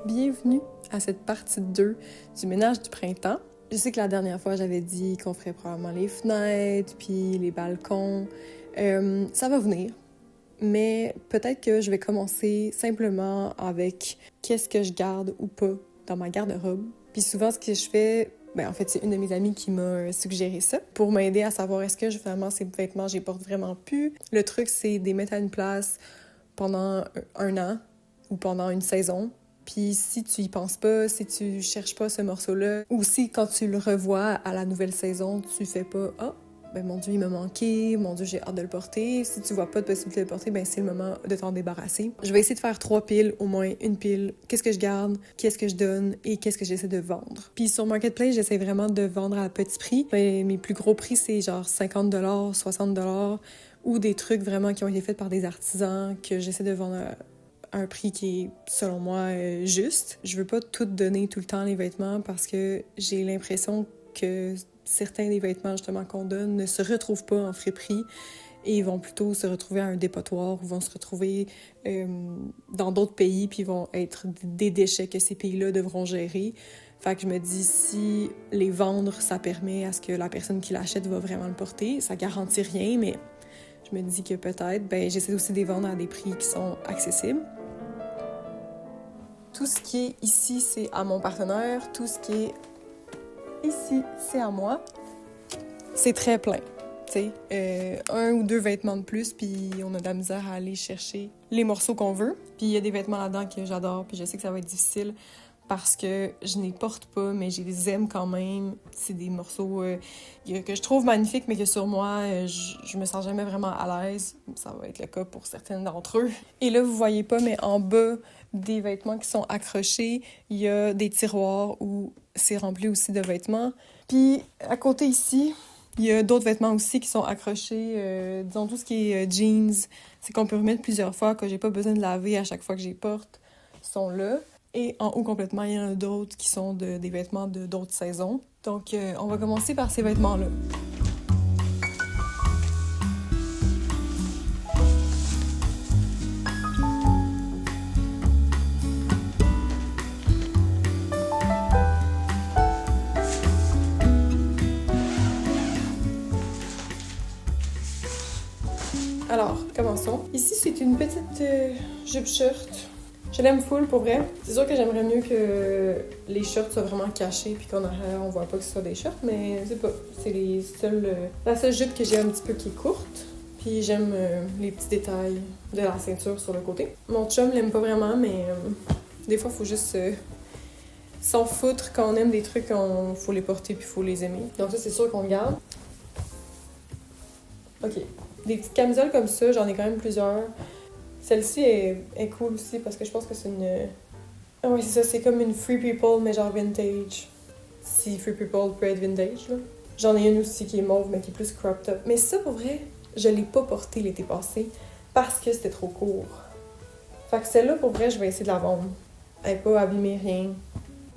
Bienvenue à cette partie 2 du ménage du printemps. Je sais que la dernière fois, j'avais dit qu'on ferait probablement les fenêtres, puis les balcons. Ça va venir, mais peut-être que je vais commencer simplement avec qu'est-ce que je garde ou pas dans ma garde-robe. Puis souvent, ce que je fais, en fait, c'est une de mes amies qui m'a suggéré ça pour m'aider à savoir est-ce que finalement ces vêtements, je les porte vraiment plus. Le truc, c'est de les mettre à une place pendant un an ou pendant une saison. Puis si tu y penses pas, si tu cherches pas ce morceau-là, ou si quand tu le revois à la nouvelle saison, tu fais pas « Ah, mon Dieu, il m'a manqué, mon Dieu, j'ai hâte de le porter ». Si tu vois pas de possibilité de le porter, c'est le moment de t'en débarrasser. Je vais essayer de faire 3 piles, au moins une pile. Qu'est-ce que je garde, qu'est-ce que je donne et qu'est-ce que j'essaie de vendre. Puis sur Marketplace, j'essaie vraiment de vendre à petit prix. Mes plus gros prix, c'est genre 50 $, 60 $, ou des trucs vraiment qui ont été faits par des artisans que j'essaie de vendre à un prix qui est, selon moi, juste. Je veux pas tout donner tout le temps les vêtements parce que j'ai l'impression que certains des vêtements, justement, qu'on donne ne se retrouvent pas en friperie et ils vont plutôt se retrouver à un dépotoir ou vont se retrouver dans d'autres pays puis vont être des déchets que ces pays-là devront gérer. Fait que je me dis, si les vendre, ça permet à ce que la personne qui l'achète va vraiment le porter. Ça garantit rien, mais je me dis que peut-être, j'essaie aussi de les vendre à des prix qui sont accessibles. Tout ce qui est ici, c'est à mon partenaire. Tout ce qui est ici, c'est à moi. C'est très plein, tu sais. 1 ou 2 vêtements de plus, puis on a de la misère à aller chercher les morceaux qu'on veut. Puis il y a des vêtements là-dedans que j'adore, puis je sais que ça va être difficile parce que je ne les porte pas, mais je les aime quand même. C'est des morceaux que je trouve magnifiques, mais que sur moi, je me sens jamais vraiment à l'aise. Ça va être le cas pour certaines d'entre eux. Et là, vous voyez pas, mais en bas des vêtements qui sont accrochés, il y a des tiroirs où c'est rempli aussi de vêtements. Puis à côté ici, il y a d'autres vêtements aussi qui sont accrochés. Disons tout ce qui est jeans, c'est qu'on peut remettre plusieurs fois, que j'ai pas besoin de laver à chaque fois que je les porte, sont là. Et en haut complètement, il y en a d'autres qui sont des vêtements de d'autres saisons. Donc, on va commencer par ces vêtements-là. Alors, commençons. Ici, c'est une petite jupe-shirt. Je l'aime full, pour vrai. C'est sûr que j'aimerais mieux que les shirts soient vraiment cachés puis qu'en arrière, on voit pas que ce soit des shirts, mais c'est pas. C'est la seule jupe que j'ai un petit peu qui est courte. Puis j'aime les petits détails de la ceinture sur le côté. Mon chum l'aime pas vraiment, mais des fois, il faut juste s'en foutre. Quand on aime des trucs, faut les porter puis faut les aimer. Donc ça, c'est sûr qu'on le garde. OK. Des petites camisoles comme ça, j'en ai quand même plusieurs. Celle-ci est cool aussi parce que je pense que c'est une... Ah oui, c'est ça, c'est comme une Free People, mais genre vintage. Si Free People peut être vintage, là. J'en ai une aussi qui est mauve, mais qui est plus cropped up. Mais ça, pour vrai, je l'ai pas portée l'été passé parce que c'était trop court. Fait que celle-là, pour vrai, je vais essayer de la vendre. Elle n'est pas abîmée, rien.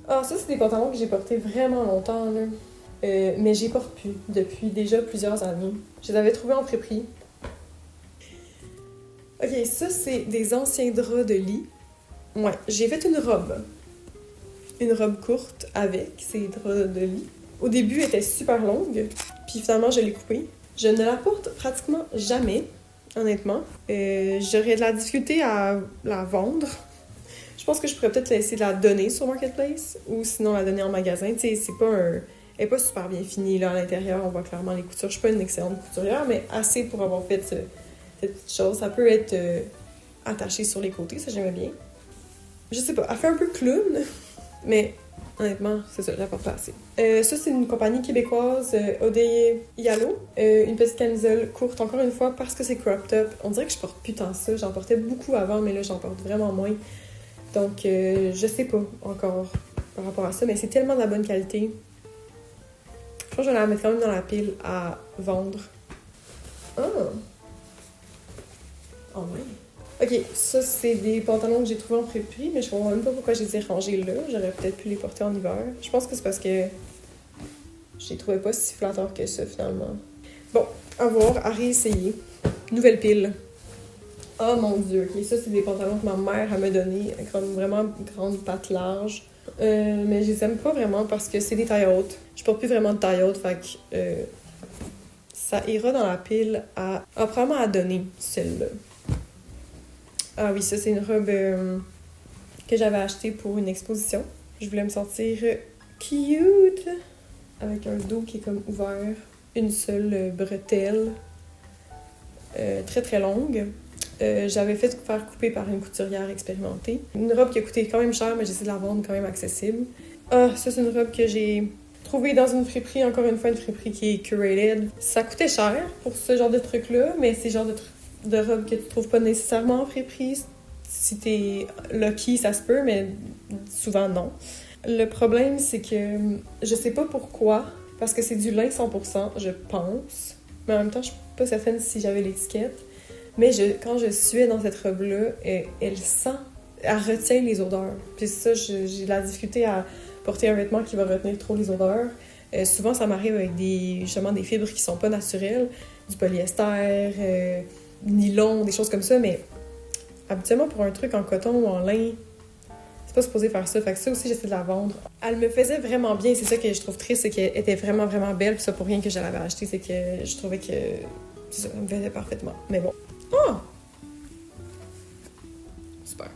Ah, ça, c'est des pantalons que j'ai portés vraiment longtemps, là. Mais j'y porte plus depuis déjà plusieurs années. Je les avais trouvés en friperie. Ok, ça, c'est des anciens draps de lit. Ouais, j'ai fait une robe. Une robe courte avec ces draps de lit. Au début, elle était super longue, puis finalement, je l'ai coupée. Je ne la porte pratiquement jamais, honnêtement. J'aurais de la difficulté à la vendre. Je pense que je pourrais peut-être essayer de la donner sur Marketplace, ou sinon la donner en magasin. Tu sais, c'est pas un... Elle n'est pas super bien finie, là, à l'intérieur. On voit clairement les coutures. Je suis pas une excellente couturière, mais assez pour avoir fait cette petite chose. Ça peut être attaché sur les côtés, ça j'aimais bien. Je sais pas, elle fait un peu clown, mais honnêtement, c'est ça, je la porte pas assez. Ça, c'est une compagnie québécoise, Odeye Yalo. Une petite camisole courte, encore une fois, parce que c'est cropped up. On dirait que je porte plus tant ça. J'en portais beaucoup avant, mais là, j'en porte vraiment moins. Donc, je sais pas encore par rapport à ça, mais c'est tellement de la bonne qualité. Je pense que je vais la mettre quand même dans la pile à vendre. Ah! Oh oui. Ok, ça, c'est des pantalons que j'ai trouvés en friperie, mais je comprends même pas pourquoi je les ai rangés là. J'aurais peut-être pu les porter en hiver. Je pense que c'est parce que je les trouvais pas si flatteurs que ça, finalement. Bon, à voir, à réessayer. Nouvelle pile. Oh mon Dieu, ok, ça c'est des pantalons que ma mère elle m'a donné, comme vraiment grande patte large. Mais je les aime pas vraiment parce que c'est des tailles hautes. Je porte plus vraiment de taille haute, fait que ça ira dans la pile à probablement à donner, celle-là. Ah oui, ça c'est une robe que j'avais achetée pour une exposition. Je voulais me sentir cute, avec un dos qui est comme ouvert, une seule bretelle, très très longue. J'avais fait faire couper par une couturière expérimentée. Une robe qui a coûté quand même cher, mais j'essaie de la vendre quand même accessible. Ah, ça c'est une robe que j'ai trouvée dans une friperie, encore une fois une friperie qui est curated. Ça coûtait cher pour ce genre de truc-là, mais c'est le genre de robe que tu trouves pas nécessairement en friperie. Si t'es lucky, ça se peut, mais souvent non. Le problème, c'est que je sais pas pourquoi, parce que c'est du lin 100%, je pense. Mais en même temps, je suis pas certaine si j'avais l'étiquette. Mais quand je suais dans cette robe-là, elle sent, elle retient les odeurs. Puis ça, j'ai de la difficulté à porter un vêtement qui va retenir trop les odeurs. Souvent, ça m'arrive avec justement des fibres qui sont pas naturelles, du polyester, nylon, des choses comme ça, mais habituellement, pour un truc en coton ou en lin, c'est pas supposé faire ça. Fait que ça aussi, j'essaie de la vendre. Elle me faisait vraiment bien. C'est ça que je trouve triste, c'est qu'elle était vraiment, vraiment belle. Puis ça, pour rien que je l'avais achetée, c'est que je trouvais que ça me faisait parfaitement. Mais bon. Oh! Super.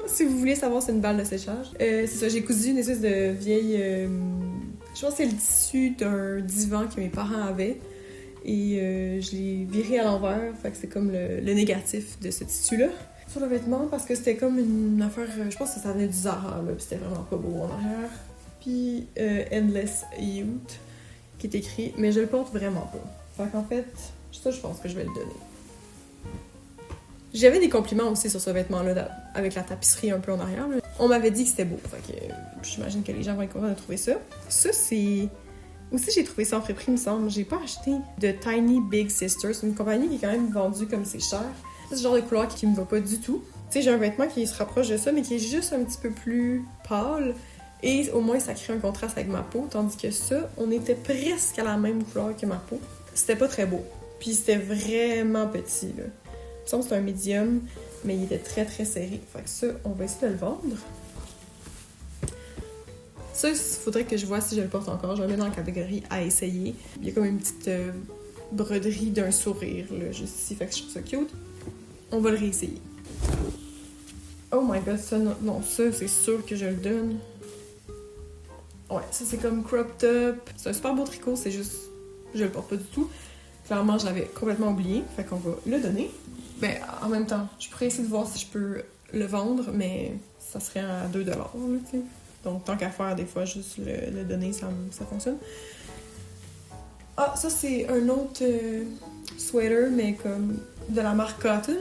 Si vous voulez savoir, c'est une balle de séchage. C'est ça, j'ai cousu une espèce de vieille... je pense que c'est le tissu d'un divan que mes parents avaient. Et je l'ai viré à l'envers, fait que c'est comme le négatif de ce tissu-là. Sur le vêtement, parce que c'était comme une affaire... je pense que ça venait du Zara, là, puis c'était vraiment pas beau en arrière. Puis Endless Youth, qui est écrit, mais je le porte vraiment pas. Fait qu'en fait, ça, je pense que je vais le donner. J'avais des compliments aussi sur ce vêtement-là, avec la tapisserie un peu en arrière. Là. On m'avait dit que c'était beau, fait que j'imagine que les gens vont être contents de trouver ça. Ça, c'est... Aussi, j'ai trouvé ça en friperie, il me semble. J'ai pas acheté de Tiny Big Sister. C'est une compagnie qui est quand même vendue comme c'est cher. C'est ce genre de couleur qui me va pas du tout. Tu sais, j'ai un vêtement qui se rapproche de ça, mais qui est juste un petit peu plus pâle. Et au moins, ça crée un contraste avec ma peau. Tandis que ça, on était presque à la même couleur que ma peau. C'était pas très beau. Puis c'était vraiment petit, là. Il me semble que c'est un médium, mais il était très très serré. Fait que ça, on va essayer de le vendre. Ça, il faudrait que je vois si je le porte encore. Je le mets dans la catégorie à essayer. Il y a comme une petite broderie d'un sourire, là, juste ici. Fait que je trouve ça cute. On va le réessayer. Oh my god, ça, non, ça, c'est sûr que je le donne. Ouais, ça, c'est comme crop top. C'est un super beau tricot, c'est juste... Je le porte pas du tout. Clairement, je l'avais complètement oublié. Fait qu'on va le donner. Ben, en même temps, je pourrais essayer de voir si je peux le vendre, mais ça serait à 2$, là, tu sais. Donc, tant qu'à faire, des fois, juste le donner, ça fonctionne. Ah, ça, c'est un autre sweater, mais comme de la marque Cotton.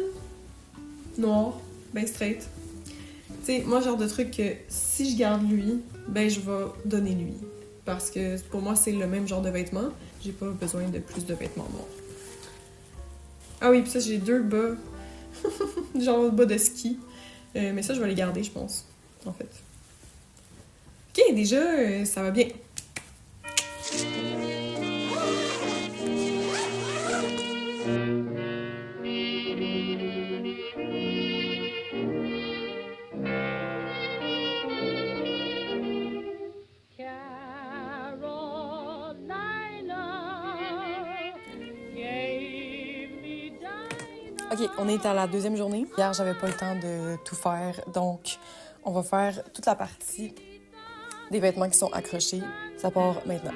Noir, ben straight. Tu sais, moi, genre de truc que si je garde lui, ben je vais donner lui. Parce que pour moi, c'est le même genre de vêtements. J'ai pas besoin de plus de vêtements noirs. Ah oui, puis ça, j'ai 2 bas. genre bas de ski. Mais ça, je vais les garder, je pense. En fait. Ok, déjà, ça va bien. Ok, on est à la 2e journée. Hier, j'avais pas le temps de tout faire, donc on va faire toute la partie des vêtements qui sont accrochés. Ça part maintenant.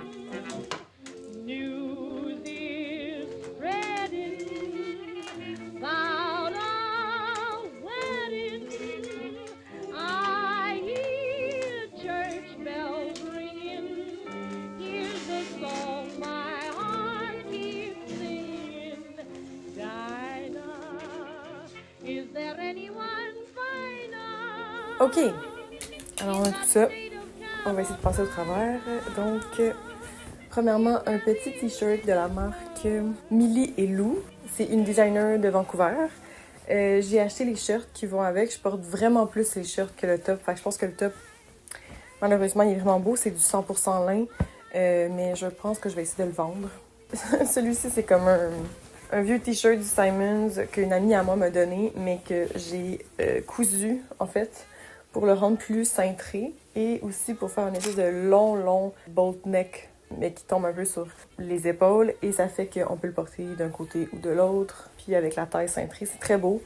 OK. Alors, on a tout ça. On va essayer de passer au travers. Donc, premièrement, un petit t-shirt de la marque Millie et Lou. C'est une designer de Vancouver. J'ai acheté les shirts qui vont avec. Je porte vraiment plus les shirts que le top. Fait que je pense que le top, malheureusement, il est vraiment beau. C'est du 100% lin. Mais je pense que je vais essayer de le vendre. Celui-ci, c'est comme un vieux t-shirt du Simons qu'une amie à moi m'a donné, mais que j'ai cousu, en fait, pour le rendre plus cintré et aussi pour faire un espèce de long bolt neck, mais qui tombe un peu sur les épaules et ça fait qu'on peut le porter d'un côté ou de l'autre, puis avec la taille cintrée, c'est très beau.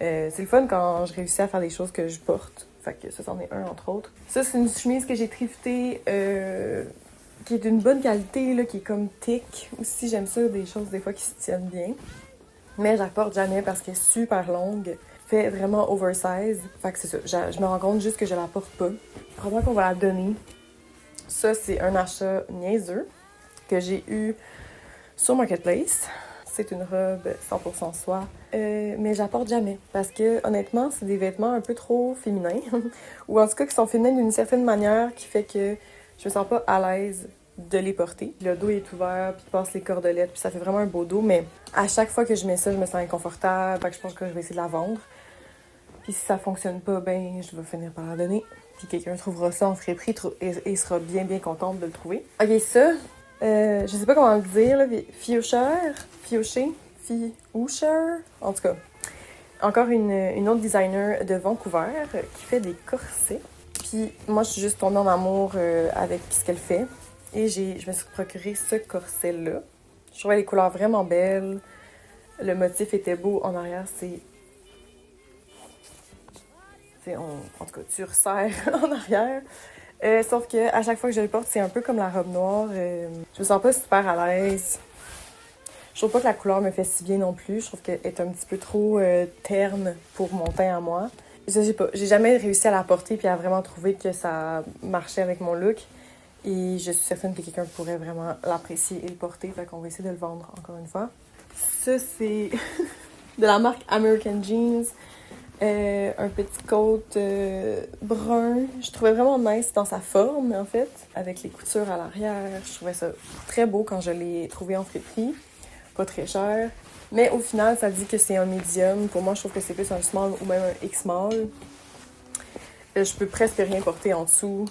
C'est le fun quand je réussis à faire des choses que je porte. Fait que ça, c'en est un, entre autres. Ça, c'est une chemise que j'ai thriftée, qui est d'une bonne qualité, là, qui est comme thick. Aussi, j'aime ça, des choses, des fois, qui se tiennent bien. Mais je la porte jamais parce qu'elle est super longue. Fait vraiment oversize. Fait que c'est ça. Je me rends compte juste que je la porte pas. Probablement qu'on va la donner. Ça, c'est un achat niaiseux que j'ai eu sur Marketplace. C'est une robe 100% soie, mais je la porte jamais parce que honnêtement, c'est des vêtements un peu trop féminins ou en tout cas qui sont féminins d'une certaine manière qui fait que je me sens pas à l'aise de les porter. Le dos est ouvert, puis passe les cordelettes, puis ça fait vraiment un beau dos, mais à chaque fois que je mets ça, je me sens inconfortable, fait que je pense que je vais essayer de la vendre. Puis si ça fonctionne pas, ben je vais finir par la donner. Puis quelqu'un trouvera ça en friperie et sera bien contente de le trouver. Ok, ça, je sais pas comment le dire, là, Fiocher, en tout cas. Encore une autre designer de Vancouver qui fait des corsets. Puis moi, je suis juste tombée en amour avec ce qu'elle fait. Et je me suis procuré ce corset-là. Je trouvais les couleurs vraiment belles. Le motif était beau. En arrière, en tout cas, tu resserres en arrière. Sauf que à chaque fois que je le porte, c'est un peu comme la robe noire. Je me sens pas super à l'aise. Je trouve pas que la couleur me fait si bien non plus. Je trouve qu'elle est un petit peu trop terne pour mon teint à moi. Je sais pas, j'ai jamais réussi à la porter puis à vraiment trouver que ça marchait avec mon look. Et je suis certaine que quelqu'un pourrait vraiment l'apprécier et le porter. Fait qu'on va essayer de le vendre encore une fois. Ça, c'est de la marque American Jeans. Un petit coat brun. Je trouvais vraiment nice dans sa forme, en fait, avec les coutures à l'arrière. Je trouvais ça très beau quand je l'ai trouvé en friperie. Pas très cher. Mais au final, ça dit que c'est un medium. Pour moi, je trouve que c'est plus un small ou même un X-small. Je peux presque rien porter en dessous.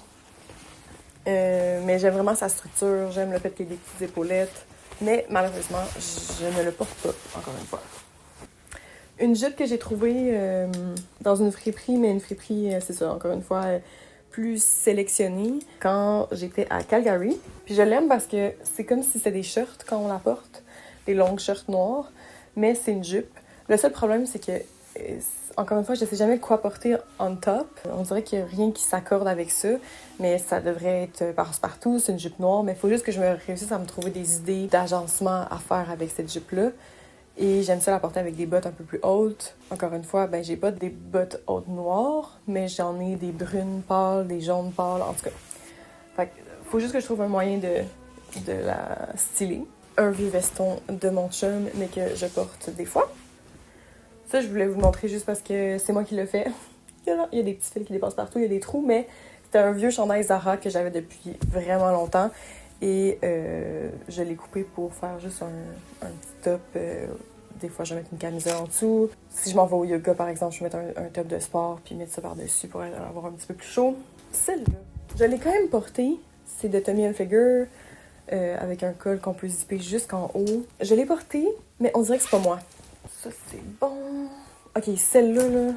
Mais j'aime vraiment sa structure. J'aime le fait qu'il y ait des petites épaulettes. Mais malheureusement, je ne le porte pas, encore une fois. Une jupe que j'ai trouvée dans une friperie, mais une friperie, c'est ça, encore une fois, plus sélectionnée, quand j'étais à Calgary. Puis je l'aime parce que c'est comme si c'était des shirts quand on la porte, des longues shirts noires, mais c'est une jupe. Le seul problème, c'est que, encore une fois, je ne sais jamais quoi porter on top. On dirait qu'il n'y a rien qui s'accorde avec ça, mais ça devrait être passe-partout, c'est une jupe noire, mais il faut juste que je me réussisse à me trouver des idées d'agencement à faire avec cette jupe-là. Et j'aime ça la porter avec des bottes un peu plus hautes. Encore une fois, ben j'ai pas des bottes hautes noires, mais j'en ai des brunes pâles, des jaunes pâles, en tout cas. Fait que faut juste que je trouve un moyen de la styler. Un vieux veston de mon chum, mais que je porte des fois. Ça, je voulais vous montrer juste parce que c'est moi qui le fais. Il y a des petits fils qui dépassent partout, il y a des trous, mais c'était un vieux chandail Zara que j'avais depuis vraiment longtemps. Et je l'ai coupé pour faire juste un petit top. Des fois, je vais mettre une camisole en dessous. Si je m'en vais au yoga, par exemple, je vais mettre un top de sport puis mettre ça par-dessus pour avoir un petit peu plus chaud. Celle-là, je l'ai quand même portée. C'est de Tommy Hilfiger avec un col qu'on peut zipper jusqu'en haut. Je l'ai portée, mais on dirait que c'est pas moi. Ça, c'est bon. Ok, celle-là, là...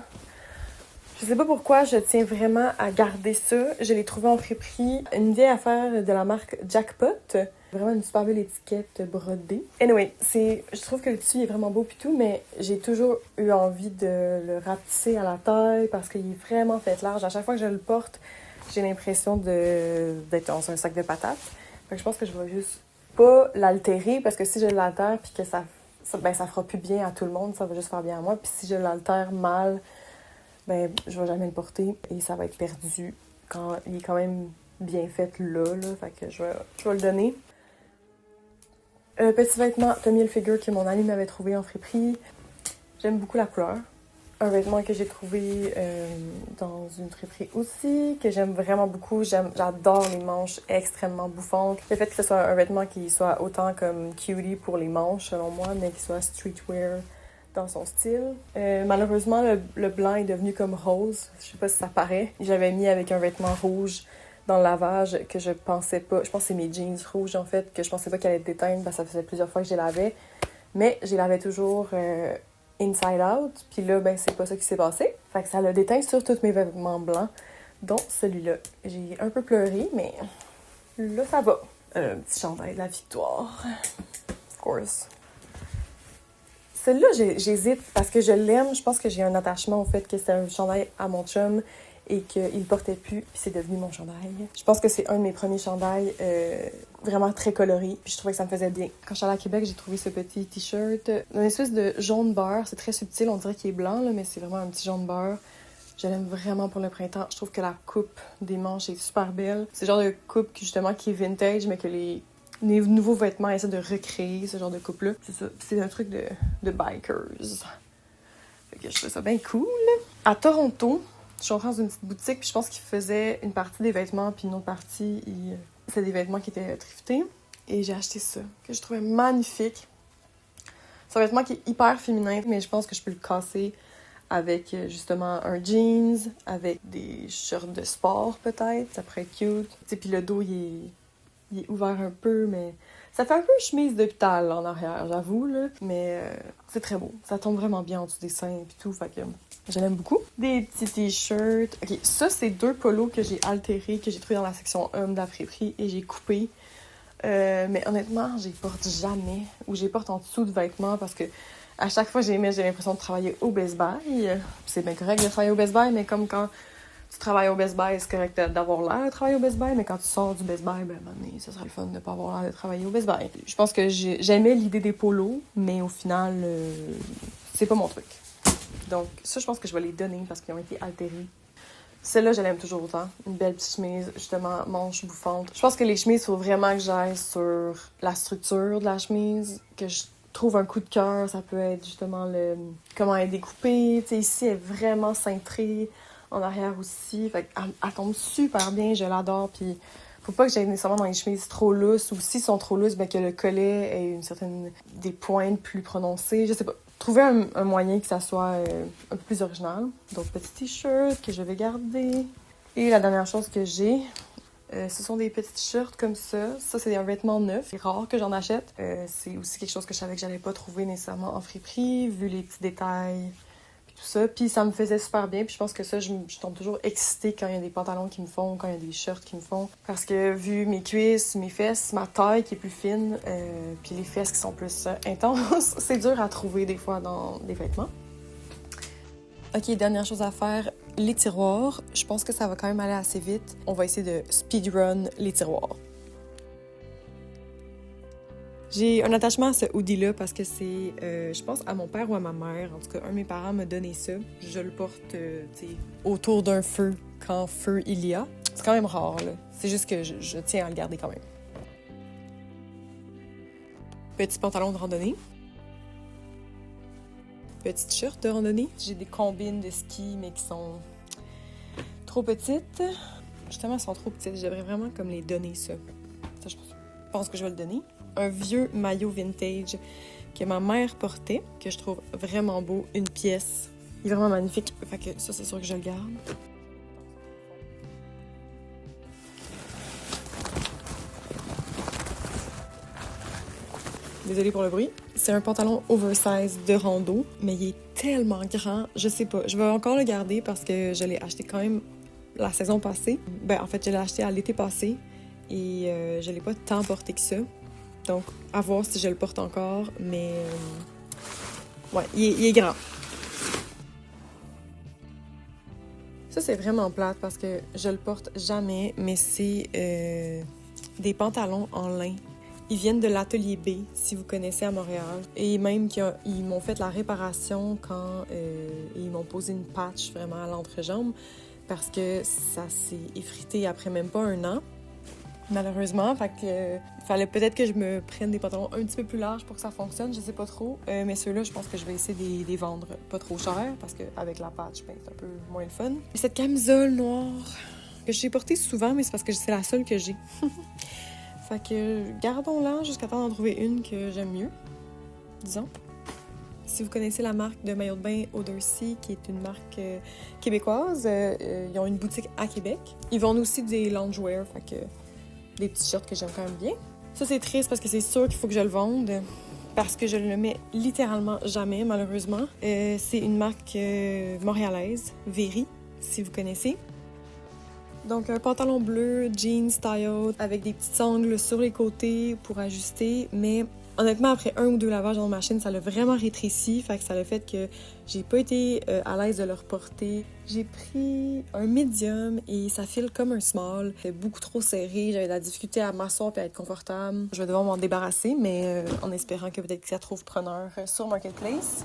Je sais pas pourquoi je tiens vraiment à garder ça. Je l'ai trouvé en friperie. Une vieille affaire de la marque Jackpot. Vraiment une super belle étiquette brodée. Anyway, je trouve que le tissu est vraiment beau pis tout, mais j'ai toujours eu envie de le rapetisser à la taille parce qu'il est vraiment fait large. À chaque fois que je le porte, j'ai l'impression d'être dans un sac de patates. Fait que je pense que je vais juste pas l'altérer parce que si je l'altère puis que ça fera plus bien à tout le monde, ça va juste faire bien à moi. Puis si je l'altère mal, ben je vais jamais le porter et ça va être perdu quand il est quand même bien fait là. Fait que je vais le donner. Petit vêtement Tommy Hilfiger que mon ami m'avait trouvé en friperie. J'aime beaucoup la couleur. Un vêtement que j'ai trouvé dans une friperie aussi, que j'aime vraiment beaucoup. J'adore les manches extrêmement bouffantes. Le fait que ce soit un vêtement qui soit autant comme cutie pour les manches, selon moi, mais qui soit streetwear dans son style. Malheureusement, le blanc est devenu comme rose. Je sais pas si ça paraît. J'avais mis avec un vêtement rouge dans le lavage que je pense que c'est mes jeans rouges, en fait, que je pensais pas qu'elle allait déteindre parce que ça faisait plusieurs fois que je les lavais. Mais je les lavais toujours inside out. Puis là, ben c'est pas ça qui s'est passé. Fait que ça l'a déteint sur tous mes vêtements blancs, dont celui-là. J'ai un peu pleuré, mais là, ça va. Un petit chandail de la victoire. Of course. Celui-là, j'hésite parce que je l'aime. Je pense que j'ai un attachement au fait que c'est un chandail à mon chum et qu'il le portait plus, puis c'est devenu mon chandail. Je pense que c'est un de mes premiers chandails vraiment très colorés, puis je trouvais que ça me faisait bien. Quand je suis allée à Québec, j'ai trouvé ce petit t-shirt, une espèce de jaune beurre. C'est très subtil, on dirait qu'il est blanc, là, mais c'est vraiment un petit jaune beurre. Je l'aime vraiment pour le printemps. Je trouve que la coupe des manches est super belle. C'est le genre de coupe qui est vintage, mais que les nouveaux vêtements essaient de recréer ce genre de coupe-là. C'est ça. C'est un truc de bikers. Fait que je trouve ça bien cool. À Toronto, je suis entrée dans une petite boutique, puis je pense qu'ils faisaient une partie des vêtements, puis une autre partie, c'était des vêtements qui étaient thriftés. Et j'ai acheté ça, que je trouvais magnifique. C'est un vêtement qui est hyper féminin, mais je pense que je peux le casser avec justement un jeans, avec des shorts de sport peut-être. Ça pourrait être cute. T'sais, puis le dos, il est ouvert un peu, mais ça fait un peu chemise d'hôpital en arrière, j'avoue, là. Mais c'est très beau. Ça tombe vraiment bien en dessous des seins et tout, fait que je l'aime beaucoup. Des petits t-shirts. OK, ça, c'est 2 polos que j'ai altérés, que j'ai trouvés dans la section homme de la friperie et j'ai coupé. Mais honnêtement, je les porte jamais. Ou je les porte en dessous de vêtements parce que à chaque fois que j'ai l'impression de travailler au Best Buy. C'est bien correct de travailler au Best Buy, mais comme quand tu travailles au Best Buy, c'est correct d'avoir l'air de travailler au Best Buy, mais quand tu sors du Best Buy, ben, à un moment donné, ça serait le fun de ne pas avoir l'air de travailler au Best Buy. Je pense que j'aimais l'idée des polos, mais au final, c'est pas mon truc. Donc, ça, je pense que je vais les donner parce qu'ils ont été altérés. Celle-là, je l'aime toujours autant. Une belle petite chemise, justement, manche bouffante. Je pense que les chemises, il faut vraiment que j'aille sur la structure de la chemise, que je trouve un coup de cœur. Ça peut être justement comment elle est découpée. Tu sais, ici, elle est vraiment cintrée. En arrière aussi. Fait qu'elle tombe super bien, je l'adore. Puis faut pas que j'aille nécessairement dans les chemises trop lousses. Ou s'ils sont trop lousses, ben que le collet ait des pointes plus prononcées. Je sais pas. Trouver un moyen que ça soit un peu plus original. Donc, petit t-shirt que je vais garder. Et la dernière chose que j'ai, ce sont des petits t-shirts comme ça. Ça, c'est un vêtement neuf. C'est rare que j'en achète. C'est aussi quelque chose que je savais que j'allais pas trouver nécessairement en friperie, vu les petits détails. Tout ça, puis ça me faisait super bien, puis je pense que ça, je tombe toujours excitée quand il y a des pantalons qui me font, quand il y a des shirts qui me font, parce que vu mes cuisses, mes fesses, ma taille qui est plus fine, puis les fesses qui sont plus intenses, c'est dur à trouver des fois dans des vêtements. Ok, dernière chose à faire, les tiroirs. Je pense que ça va quand même aller assez vite. On va essayer de speedrun les tiroirs. J'ai un attachement à ce hoodie-là parce que c'est, je pense, à mon père ou à ma mère. En tout cas, un de mes parents m'a donné ça. Je le porte, autour d'un feu, quand feu il y a. C'est quand même rare, là. C'est juste que je tiens à le garder quand même. Petit pantalon de randonnée. Petit t-shirt de randonnée. J'ai des combines de ski, mais qui sont trop petites. Justement, elles sont trop petites. Je devrais vraiment comme les donner, ça. Ça, je pense que je vais le donner. Un vieux maillot vintage que ma mère portait, que je trouve vraiment beau, une pièce. Il est vraiment magnifique, fait que ça, c'est sûr que je le garde. Désolée pour le bruit. C'est un pantalon oversize de rando, mais il est tellement grand, je sais pas. Je vais encore le garder parce que je l'ai acheté quand même la saison passée. Ben, en fait, je l'ai acheté à l'été passé et je l'ai pas tant porté que ça. Donc, à voir si je le porte encore, mais ouais, il est grand. Ça, c'est vraiment plate parce que je le porte jamais, mais c'est des pantalons en lin. Ils viennent de l'Atelier B, si vous connaissez à Montréal. Et même ils m'ont fait la réparation quand ils m'ont posé une patch vraiment à l'entrejambe parce que ça s'est effrité après même pas 1 an. Malheureusement, fait que fallait peut-être que je me prenne des pantalons un petit peu plus larges pour que ça fonctionne, je sais pas trop. Mais ceux-là, je pense que je vais essayer de les vendre pas trop cher parce qu'avec la patch, ben, c'est un peu moins le fun. Et cette camisole noire que j'ai portée souvent, mais c'est parce que c'est la seule que j'ai. Fait que gardons-la jusqu'à temps d'en trouver une que j'aime mieux, disons. Si vous connaissez la marque de maillot de bain Odersea, qui est une marque québécoise, ils ont une boutique à Québec. Ils vendent aussi des loungewear, fait que des petits shirts que j'aime quand même bien. Ça, c'est triste parce que c'est sûr qu'il faut que je le vende parce que je ne le mets littéralement jamais, malheureusement. C'est une marque montréalaise, Very, si vous connaissez. Donc, un pantalon bleu, jeans style, avec des petits angles sur les côtés pour ajuster, mais honnêtement, après 1 ou 2 lavages dans la machine, ça l'a vraiment rétréci, fait que ça a fait que j'ai pas été à l'aise de le reporter. J'ai pris un medium et ça file comme un small. C'était beaucoup trop serré, j'avais de la difficulté à m'asseoir et à être confortable. Je vais devoir m'en débarrasser, mais en espérant que peut-être que ça trouve preneur sur Marketplace.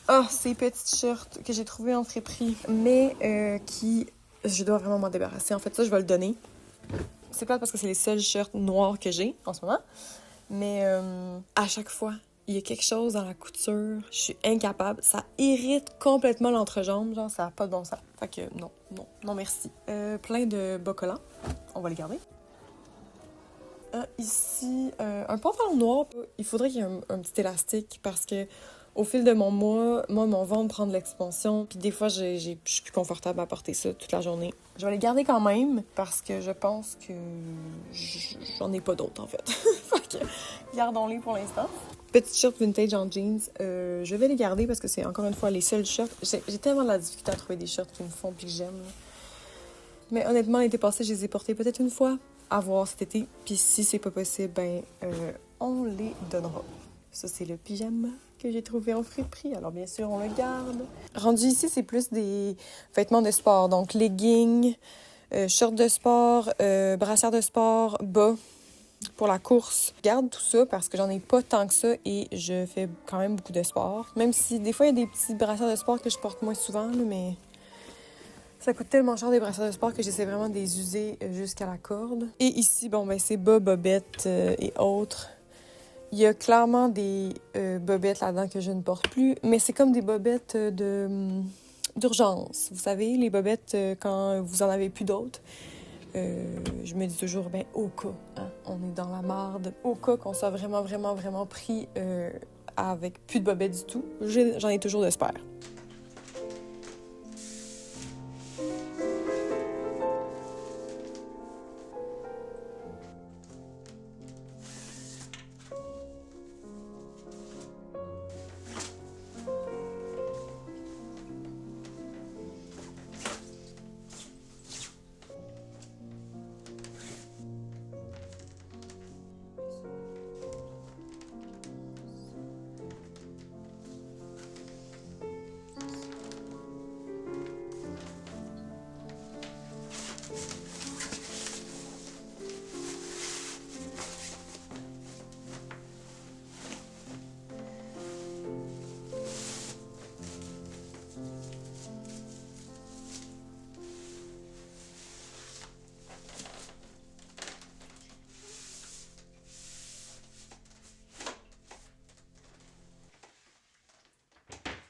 Ah, ces petites shirts que j'ai trouvées en friperie, mais qui... Je dois vraiment m'en débarrasser. En fait, ça, je vais le donner. C'est plate parce que c'est les seuls shirts noirs que j'ai en ce moment. Mais à chaque fois, il y a quelque chose dans la couture. Je suis incapable. Ça irrite complètement l'entrejambe. Genre, ça n'a pas de bon sens. Fait que non, merci. Plein de bas collants. On va les garder. Ici, un pantalon noir. Il faudrait qu'il y ait un petit élastique parce que au fil de mon mois, mon ventre prend de l'expansion. Puis des fois, je suis plus confortable à porter ça toute la journée. Je vais les garder quand même parce que je pense que j'en ai pas d'autres, en fait. Fait que gardons-les pour l'instant. Petite shirt vintage en jeans. Je vais les garder parce que c'est encore une fois les seuls shirts. J'ai tellement de la difficulté à trouver des shirts qui me font puis que j'aime. Mais honnêtement, l'été passé, je les ai portés peut-être une fois. À voir cet été. Puis si c'est pas possible, on les donnera. Ça, c'est le pyjama que j'ai trouvé en friperie. Alors, bien sûr, on le garde. Rendu ici, c'est plus des vêtements de sport. Donc, leggings, shorts de sport, brassière de sport, bas pour la course. Je garde tout ça parce que j'en ai pas tant que ça et je fais quand même beaucoup de sport. Même si, des fois, il y a des petites brassières de sport que je porte moins souvent, là, mais ça coûte tellement cher des brassières de sport que j'essaie vraiment de les user jusqu'à la corde. Et ici, c'est bas, bobettes et autres. Il y a clairement des bobettes là-dedans que je ne porte plus, mais c'est comme des bobettes d'urgence. Vous savez, les bobettes quand vous en avez plus d'autres. Je me dis toujours, au cas, hein, on est dans la marde, au cas qu'on soit vraiment, vraiment, vraiment pris avec plus de bobettes du tout, j'en ai toujours de spare.